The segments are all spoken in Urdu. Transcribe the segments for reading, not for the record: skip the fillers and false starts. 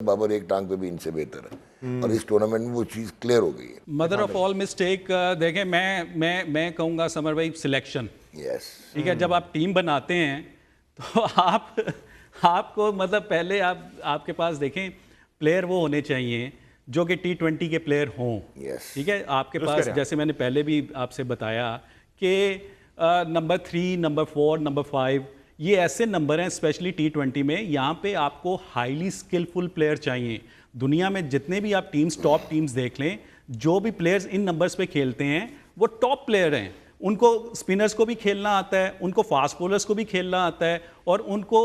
بابر ایک ٹانگ پہ بھی ان سے بہتر ہے اور اس ٹورنامنٹ میں وہ چیز کلیئر ہو گئی ہے. مدر آف آل مسٹیک دیکھیں میں کہوں گا سمر بھائی سلیکشن. یس ٹھیک ہے, جب آپ ٹیم بناتے ہیں تو آپ کو مطلب پہلے آپ کے پاس دیکھیں پلیئر وہ ہونے چاہیے جو کہ T20 کے پلیئر ہوں. ٹھیک ہے, آپ کے پاس جیسے میں نے پہلے بھی آپ سے بتایا کہ نمبر 3, نمبر 4, نمبر 5 یہ ایسے نمبر ہیں اسپیشلی T20 میں, یہاں پہ آپ کو ہائیلی اسکلفل پلیئر چاہیے. دنیا میں جتنے بھی آپ ٹیمز ٹاپ ٹیمز دیکھ لیں, جو بھی پلیئرز ان نمبرز پہ کھیلتے ہیں وہ ٹاپ پلیئر ہیں. ان کو اسپنرز کو بھی کھیلنا آتا ہے, ان کو فاسٹ بولرز کو بھی کھیلنا آتا ہے, اور ان کو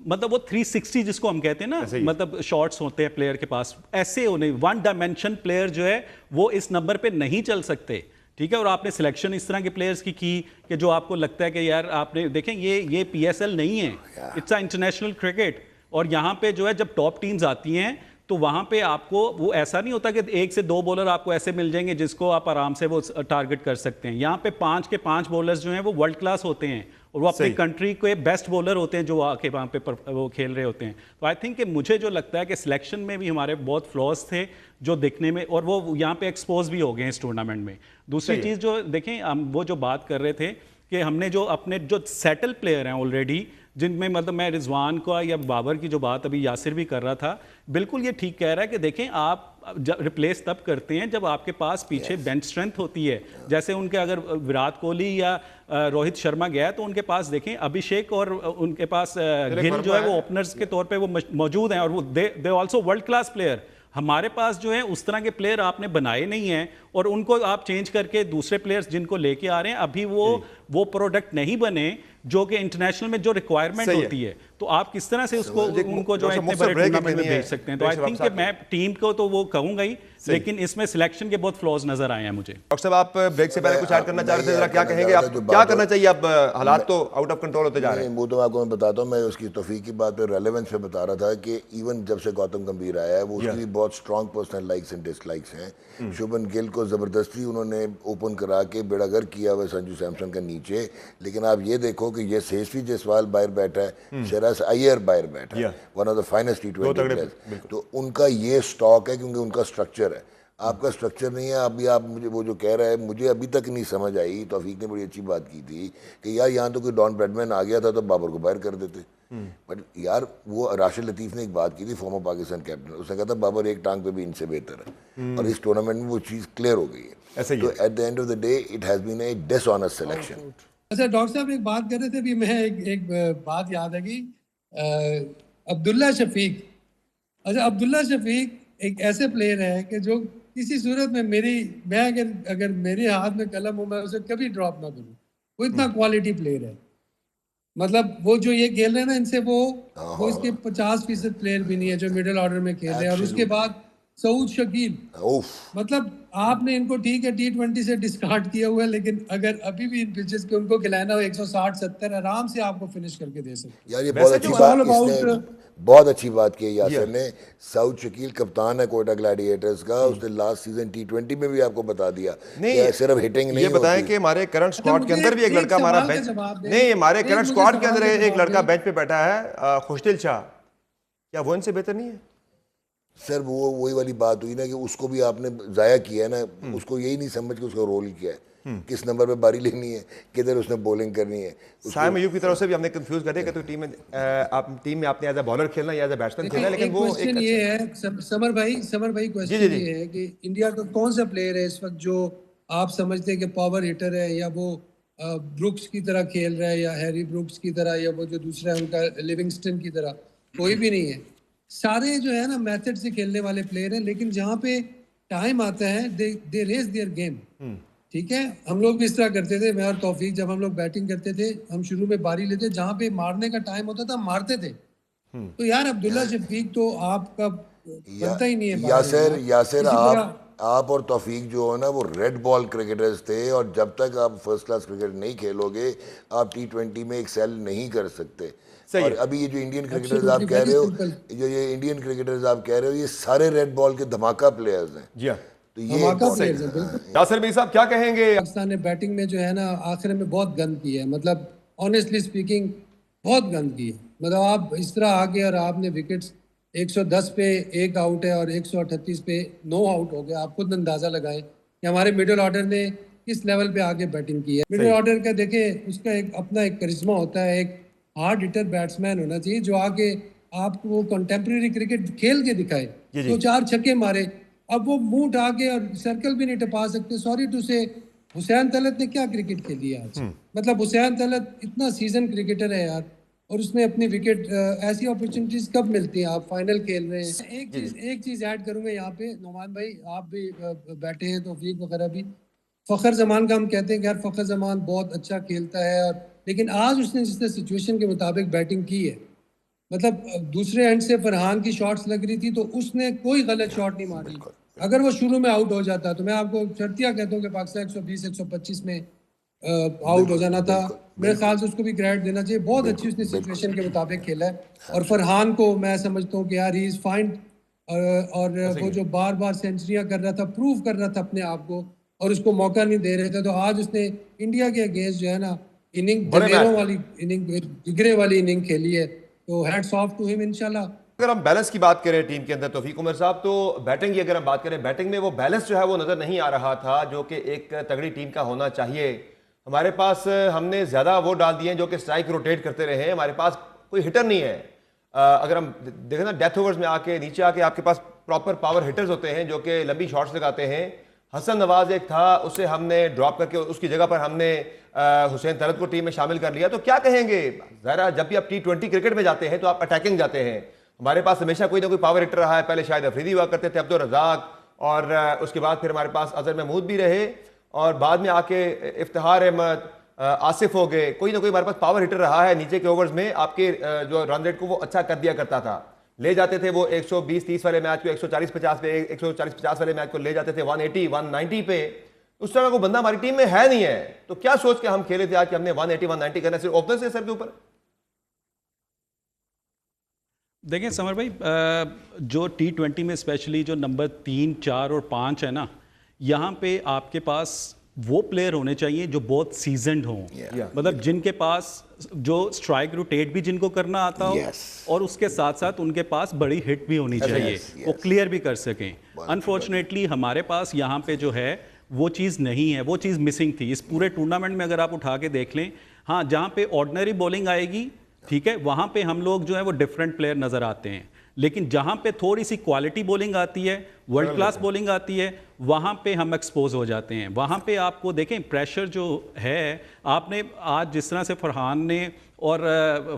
مطلب وہ 360 جس کو ہم کہتے ہیں نا, مطلب شارٹس ہوتے ہیں پلیئر کے پاس, ایسے ہونے ون ڈائمینشن پلیئر جو ہے وہ اس نمبر پہ نہیں چل سکتے. ٹھیک ہے, اور آپ نے سلیکشن اس طرح کے پلیئرز کی کہ جو آپ کو لگتا ہے کہ یار آپ نے دیکھیں یہ PSL نہیں ہے, اٹس اے انٹرنیشنل کرکٹ, اور یہاں پہ جو ہے جب ٹاپ ٹیمز آتی ہیں تو وہاں پہ آپ کو وہ ایسا نہیں ہوتا کہ 1 سے 2 بولر آپ کو ایسے مل جائیں گے جس کو آپ آرام سے وہ ٹارگٹ کر سکتے ہیں. یہاں پہ 5 کے 5 بولرز جو ہیں وہ ورلڈ کلاس ہوتے ہیں, اور وہ اپنی کنٹری کے بیسٹ بولر ہوتے ہیں جو آ کے وہاں پہ وہ کھیل رہے ہوتے ہیں. تو آئی تھنک کہ مجھے جو لگتا ہے کہ سلیکشن میں بھی ہمارے بہت فلاز تھے جو دکھنے میں, اور وہ یہاں پہ ایکسپوز بھی ہو گئے ہیں اس ٹورنامنٹ میں. دوسری چیز جو دیکھیں, ہم وہ جو بات کر رہے تھے کہ ہم نے جو اپنے جو سیٹل پلیئر ہیں آلریڈی, جن میں مطلب میں رضوان کا یا بابر کی جو بات ابھی یاسر بھی کر رہا تھا, بالکل یہ ٹھیک کہہ رہا ہے کہ دیکھیں آپ ریپلیس تب کرتے ہیں جب آپ کے پاس پیچھے بینچ اسٹرینتھ ہوتی ہے. جیسے ان کے اگر وراٹ کوہلی یا روہت شرما گیا تو ان کے پاس دیکھیں ابھیشیک اور ان کے پاس گل جو ہے وہ اوپنرز کے طور پہ وہ موجود ہیں, اور وہ they also world class player. ہمارے پاس جو ہے اس طرح کے پلیئر آپ نے بنائے نہیں ہیں, اور ان کو آپ چینج کر کے دوسرے پلیئرز جن کو لے کے آ رہے ہیں ابھی وہ پروڈکٹ نہیں بنے جو کہ انٹرنیشنل میں جو ریکوائرمنٹ ہوتی ہے. تو آپ کس طرح سے اس کو ان کو جو ہے اتنے بڑے ٹورنامنٹ میں بھیج سکتے ہیں. تو آئی تھنک کہ میں ٹیم کو تو وہ کہوں گا ہی, لیکن اس میں سلیکشن کے بہت فلاز نظر آئے ہیں مجھے. ڈاکٹر صاحب آپ بریک سے پہلے کچھ ایڈ کرنا چاہ رہے تھے, ذرا کیا کہیں گے آپ, کیا کرنا چاہیے؟ اب حالات تو آؤٹ آف کنٹرول ہوتے جا رہے ہیں. وہ تو آپ کو میں بتاتا ہوں, میں اس کی توفیق کی بات پہ ریلیونس پہ بتا رہا تھا کہ ایون جب سے گوتم گمبھیر آیا ہے وہ اس کی بھی بہت strong personal likes and dislikes ہیں. شبھمن گل کو زبردستی انہوں نے اوپن کرا کے بیڑا گر کیا ہوا سنجو سیمسن کا نیچے, لیکن آپ یہ دیکھو کہ یہ سیسوی جیسوال باہر بیٹھا ہے, شہراز ایئر باہر بیٹھا ہے, one of the finest T20 players. تو ان کا یہ سٹاک ہے کیونکہ ان کا سٹرکچر ہے, آپ کا سٹرکچر نہیں ہے. ابھی آپ مجھے وہ جو کہہ رہا ہے مجھے ابھی تک نہیں سمجھ آئی, توفیق نے بڑی اچھی بات کی تھی کہ یار یہاں تو کوئی ڈان بریڈمین آ گیا تھا تو بابر کو باہر کر دیتے. بٹ یار وہ راشد لطیف نے ایک بات کی تھی, فارمر پاکستان کیپٹن, اس نے کہا تھا بابر ایک ٹانگ پہ بھی ان سے بہتر ہے, اور اس ٹورنامنٹ میں وہ چیز کلیئر ہو گئی ہے. تو at the end of the day it has been a dishonour selection. اچھا ڈاکٹر صاحب ایک بات کر رہے تھے, ابھی میں ایک بات یاد ہے کہ عبداللہ شفیق. اچھا عبداللہ شفیق ایک ایسے پلیئر ہے کہ جو کسی صورت میں میں اگر میرے ہاتھ میں قلم ہو میں اسے کبھی ڈراپ نہ کروں. وہ اتنا کوالٹی پلیئر ہے, مطلب وہ جو یہ کھیل رہے ہیں نا ان سے وہ اس کے 50% پلیئر بھی نہیں ہے جو مڈل آرڈر میں کھیل رہے ہیں. اور اس کے بعد سعود شکیل, مطلب آپ نے ان کو ٹھیک ہے T20 سے ڈسکارڈ کیا ہوا ہے, لیکن اگر ابھی بھی ان پچز پہ ان کو کھلانا ہو 160-70 آرام سے آپ کو فنش کر کے دے سکتے. یار یہ بہت اچھی بات, اس نے بہت اچھی بات کی یاسر نے. سعود شکیل کپتان ہے کوئٹہ گلیڈیٹرز کا, اس نے لاسٹ سیزن T20 میں بھی آپ کو بتا دیا کہ صرف ہٹنگ نہیں. یہ بتائیں کہ ہمارے کرنٹ اسکواڈ کے اندر بھی ایک لڑکا ہمارا نہیں, ہمارے کرنٹ اسکواڈ کے اندر ایک لڑکا بینچ پہ بیٹھا ہے خوشدل شاہ, کیا وہ ان سے بہتر نہیں ہے؟ سر وہ وہی والی بات ہوئی نا کہ اس کو بھی آپ نے ضائع کیا ہے نا, اس کو یہی نہیں سمجھ کہ اس کا رول کیا ہے, کس نمبر پہ باری لینی ہے, کدھر اس نے بولنگ کرنی ہے. سائم ایوب کی طرف سے بھی ہم نے کنفیوز کر دیا کہ تو ٹیم میں آپ نے ایز اے بالر کھیلنا یا ایز اے بیٹسمین کھیلنا, لیکن وہ کوسچن یہ ہے سمر بھائی کوسچن یہ ہے کہ انڈیا کا کون سا پلیئر ہے اس وقت جو آپ سمجھتے ہیں کہ پاور ہیٹر ہے, یا وہ بروکس کی طرح کھیل رہا ہے, یا ہیری بروکس کی طرح, یا وہ جو دوسرا ہے ان کا لیونگسٹن کی طرح؟ کوئی بھی نہیں ہے. سارے جو ہے نا میتھڈ سے کھیلنے والے پلیئر ہیں, لیکن جہاں پہ ٹائم آتا ہے دے ریز دیئر گیم. ٹھیک ہے, ہم لوگ بھی اس طرح کرتے تھے, میں اور توفیق جب ہم لوگ بیٹنگ کرتے تھے ہم شروع میں باری لیتے, جہاں پہ مارنے کا ٹائم ہوتا تھا مارتے تھے. تو یار عبداللہ شفیق تو آپ کا بنتا ہی نہیں ہے. یاسر آپ اور توفیق جو ہے نا وہ ریڈ بال کرکٹرز تھے, اور جب تک آپ فرسٹ کلاس کرکٹ نہیں کھیلو گے آپ T20 میں ایکسیل نہیں کر سکتے. اور ابھی یہ جو انڈین کرکٹرز آپ کہہ رہے ہو, یہ انڈین کرکٹرز آپ کہہ رہے ہو, یہ سارے ریڈ بال کے دھماکہ پلیئرز ہیں. جی ہاں, تو یہ یاسر بھائی صاحب کیا کہیں گے؟ پاکستان نے بیٹنگ میں جو ہے نا آخر میں بہت گند کی ہے, مطلب آنیسٹلی اسپیکنگ بہت گند کی ہے. مطلب آپ اس طرح آگے اور آپ نے وکٹس 110 پہ 1 آؤٹ ہے اور 138 پہ 9 آؤٹ ہو گیا. آپ خود اندازہ لگائیں کہ ہمارے مڈل آرڈر نے کس لیول پہ آگے بیٹنگ کی ہے. مڈل آرڈر کا دیکھیں اس کا ایک اپنا ایک کرشمہ ہوتا ہے, ایک ہارڈ ہٹر بیٹسمین ہونا چاہیے جو آگے آپ کو کنٹمپریری کرکٹ کھیل کے دکھائے. 2-4 چھکے مارے, اب وہ منہ اٹھا کے اور سرکل بھی نہیں ٹپا سکتے. سوری ٹو سے حسین طلعت نے کیا کرکٹ کھیلی ہے آج. مطلب حسین طلعت اتنا سیزن کرکٹر ہے یار, اور اس نے اپنی وکٹ, ایسی اپرچونٹیز کب ملتی ہیں, آپ فائنل کھیل رہے ہیں. ایک چیز ایڈ کروں گا یہاں پہ, نعمان بھائی آپ بھی بیٹھے ہیں, توفیق وغیرہ بھی. فخر زمان کا ہم کہتے ہیں کہ یار فخر زمان بہت اچھا کھیلتا ہے, اور لیکن آج اس نے جس نے سچویشن کے مطابق بیٹنگ کی ہے, مطلب دوسرے اینڈ سے فرحان کی شاٹس لگ رہی تھی تو اس نے کوئی غلط شاٹ نہیں ماری. اگر وہ شروع میں آؤٹ ہو جاتا تو میں آپ کو شرطیہ کہتا ہوں کہ پاکستان 120-125 میں آؤٹ ہو جانا تھا. میرے خیال سے اس کو بھی کریڈٹ دینا چاہیے, بہت اچھی اس نے سچویشن کے مطابق کھیلا ہے. اور فرحان کو میں سمجھتا ہوں کہ یار ہی از فائن, اور وہ جو بار بار سینچریاں کر رہا تھا, پروف کر رہا تھا اپنے آپ کو, اور اس کو موقع نہیں دے رہے تھے. تو آج اس نے انڈیا کے اگینسٹ جو ہے نا اننگ دلیروں والی اننگ, جگرے والی اننگ کھیلی ہے. تو ہیٹس آف ٹو ہم انشاءاللہ. اگر ہم بیلنس کی بات کریں ٹیم کے اندر توفیق عمر صاحب, تو بیٹنگ کی اگر ہم بات کریں, بیٹنگ میں وہ بیلنس جو ہے وہ نظر نہیں آ رہا تھا جو کہ ایک تگڑی ٹیم کا ہونا چاہیے. ہمارے پاس ہم نے زیادہ وہ ڈال دیے ہیں جو کہ اسٹرائک روٹیٹ کرتے رہے ہیں, ہمارے پاس کوئی ہٹر نہیں ہے. اگر ہم دیکھیں نا ڈیتھ اوورز میں آ کے نیچے آ کے آپ کے پاس پراپر پاور ہٹرز ہوتے ہیں جو کہ لمبی شاٹس لگاتے ہیں. حسن نواز ایک تھا, اسے ہم نے ڈراپ کر کے اس کی جگہ پر ہم نے حسین طلعت کو ٹیم میں شامل کر لیا. تو کیا کہیں گے, ظاہر جب بھی آپ T20 کرکٹ میں جاتے ہیں تو آپ اٹیکنگ جاتے ہیں. ہمارے پاس ہمیشہ کوئی نہ کوئی پاور ہٹر رہا ہے, پہلے شاید افریدی ہوا کرتے تھے, عبدالرزاق, اور اس کے بعد پھر ہمارے پاس اظہر محمود بھی رہے, اور بعد میں آ کے افتخار احمد, آصف ہو گئے. کوئی نہ کوئی ہمارے پاس پاور ہٹر رہا ہے نیچے کے اوورز میں, آپ کے جو رن ریٹ کو وہ اچھا کر دیا کرتا تھا. لے جاتے تھے وہ 120-30 والے میچ کو 140-50 پہ, 140-50 والے میچ کو لے جاتے تھے 180-190 پہ. اس طرح کا کوئی بندہ ہماری ٹیم میں ہے نہیں ہے. تو کیا سوچ کے ہم کھیلے تھے آج کہ ہم نے 180-190 کرنا صرف اوپنر سے سر کے اوپر؟ دیکھیں سمر بھائی, جو T20 میں اسپیشلی جو نمبر 3, 4 اور 5 ہے نا, یہاں پہ آپ کے پاس وہ پلیئر ہونے چاہیے جو بہت سیزنڈ ہوں, مطلب جن کے پاس جو اسٹرائک روٹیٹ بھی جن کو کرنا آتا ہو, اور اس کے ساتھ ساتھ ان کے پاس بڑی ہٹ بھی ہونی چاہیے, وہ کلیئر بھی کر سکیں. انفارچونیٹلی ہمارے پاس یہاں پہ جو ہے وہ چیز نہیں ہے, وہ چیز مسنگ تھی اس پورے ٹورنامنٹ میں. اگر آپ اٹھا کے دیکھ لیں, ہاں جہاں پہ آرڈنری بولنگ آئے گی ٹھیک ہے, وہاں پہ ہم لوگ جو ہے وہ ڈفرینٹ پلیئر نظر آتے ہیں, لیکن جہاں پہ تھوڑی سی کوالٹی بولنگ آتی ہے, ورلڈ کلاس بولنگ آتی ہے, وہاں پہ ہم ایکسپوز ہو جاتے ہیں. وہاں پہ آپ کو دیکھیں پریشر جو ہے, آپ نے آج جس طرح سے فرحان نے اور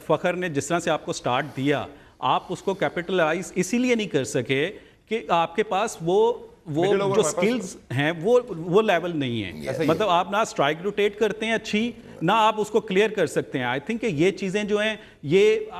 فخر نے جس طرح سے آپ کو سٹارٹ دیا, آپ اس کو کیپٹلائز اسی لیے نہیں کر سکے کہ آپ کے پاس وہ جو سکلز ہیں وہ لیول نہیں ہے. مطلب آپ نہ اسٹرائک روٹیٹ کرتے ہیں اچھی, نہ آپ اس کو کلیئر کر سکتے ہیں. آئی تھنک کہ یہ چیزیں جو ہیں یہ